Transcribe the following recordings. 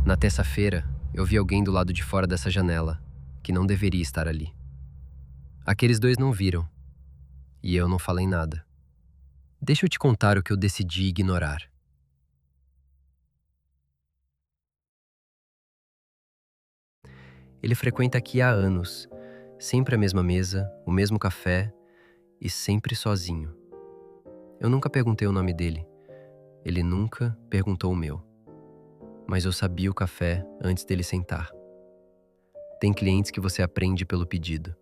Na terça-feira, eu vi alguém do lado de fora dessa janela, que não deveria estar ali. Aqueles dois não viram, e eu não falei nada. Deixa eu te contar o que eu decidi ignorar. Ele frequenta aqui há anos, sempre a mesma mesa, o mesmo café e sempre sozinho. Eu nunca perguntei o nome dele, ele nunca perguntou o meu. Mas eu sabia o café antes dele sentar. Tem clientes que você aprende pelo pedido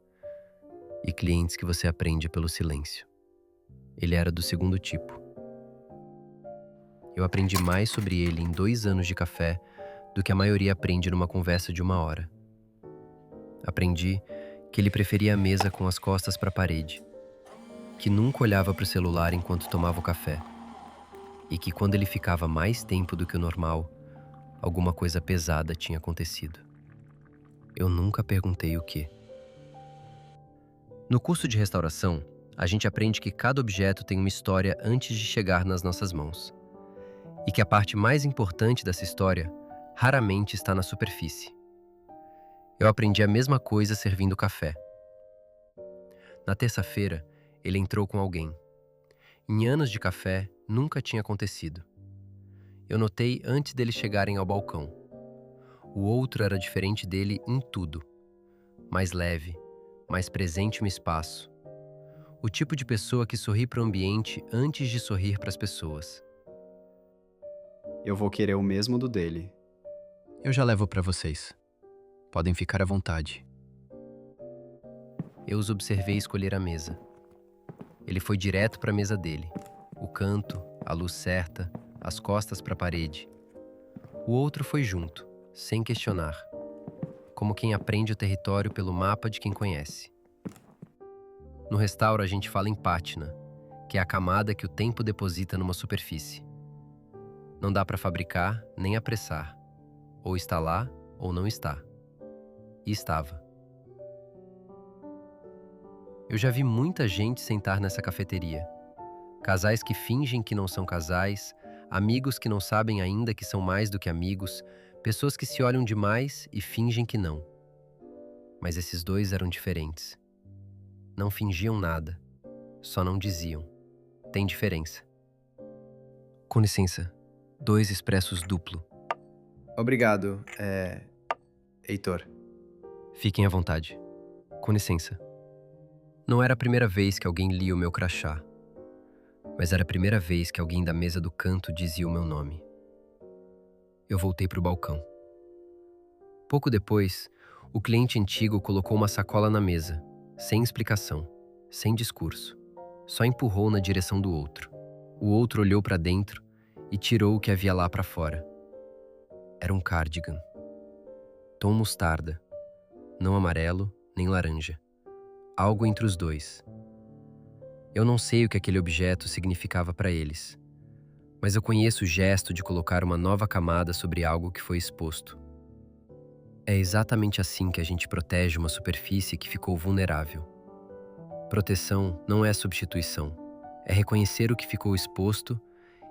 e clientes que você aprende pelo silêncio. Ele era do segundo tipo. Eu aprendi mais sobre ele em 2 anos de café do que a maioria aprende numa conversa de 1 hora. Aprendi que ele preferia a mesa com as costas para a parede, que nunca olhava para o celular enquanto tomava o café e que quando ele ficava mais tempo do que o normal, alguma coisa pesada tinha acontecido. Eu nunca perguntei o que. No curso de restauração, a gente aprende que cada objeto tem uma história antes de chegar nas nossas mãos. E que a parte mais importante dessa história raramente está na superfície. Eu aprendi a mesma coisa servindo café. Na terça-feira, ele entrou com alguém. Em anos de café, nunca tinha acontecido. Eu notei antes deles chegarem ao balcão. O outro era diferente dele em tudo. Mais leve, mais presente no espaço. O tipo de pessoa que sorri para o ambiente antes de sorrir para as pessoas. Eu vou querer o mesmo do dele. Eu já levo para vocês. Podem ficar à vontade. Eu os observei escolher a mesa. Ele foi direto para a mesa dele. O canto, a luz certa, as costas para a parede. O outro foi junto, sem questionar. Como quem aprende o território pelo mapa de quem conhece. No restauro a gente fala em pátina, que é a camada que o tempo deposita numa superfície. Não dá para fabricar nem apressar. Ou está lá, ou não está. E estava. Eu já vi muita gente sentar nessa cafeteria. Casais que fingem que não são casais, amigos que não sabem ainda que são mais do que amigos, pessoas que se olham demais e fingem que não. Mas esses dois eram diferentes. Não fingiam nada, só não diziam. Tem diferença. Com licença, 2 expressos duplo. Obrigado, Heitor. Fiquem à vontade. Com licença. Não era a primeira vez que alguém lia o meu crachá, mas era a primeira vez que alguém da mesa do canto dizia o meu nome. Eu voltei para o balcão. Pouco depois, o cliente antigo colocou uma sacola na mesa, sem explicação, sem discurso. Só empurrou na direção do outro. O outro olhou para dentro e tirou o que havia lá para fora. Era um cardigan. Tom mostarda. Não amarelo, nem laranja. Algo entre os dois. Eu não sei o que aquele objeto significava para eles, mas eu conheço o gesto de colocar uma nova camada sobre algo que foi exposto. É exatamente assim que a gente protege uma superfície que ficou vulnerável. Proteção não é substituição, é reconhecer o que ficou exposto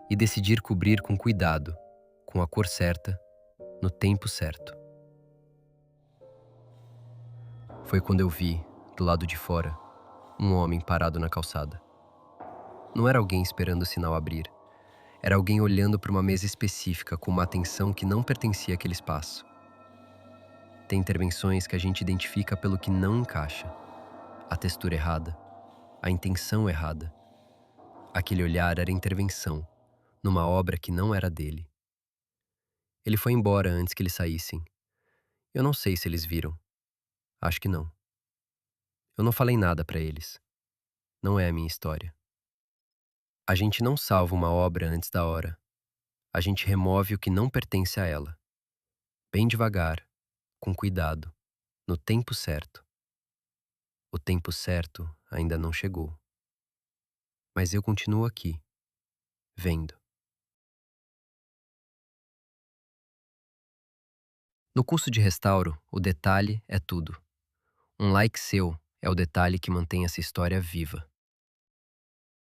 e decidir cobrir com cuidado, com a cor certa, no tempo certo. Foi quando eu vi, do lado de fora, um homem parado na calçada. Não era alguém esperando o sinal abrir. Era alguém olhando para uma mesa específica com uma atenção que não pertencia àquele espaço. Tem intervenções que a gente identifica pelo que não encaixa. A textura errada, a intenção errada. Aquele olhar era intervenção, numa obra que não era dele. Ele foi embora antes que eles saíssem. Eu não sei se eles viram. Acho que não. Eu não falei nada para eles. Não é a minha história. A gente não salva uma obra antes da hora. A gente remove o que não pertence a ela. Bem devagar, com cuidado, no tempo certo. O tempo certo ainda não chegou. Mas eu continuo aqui, vendo. No curso de restauro, o detalhe é tudo. Um like seu é o detalhe que mantém essa história viva.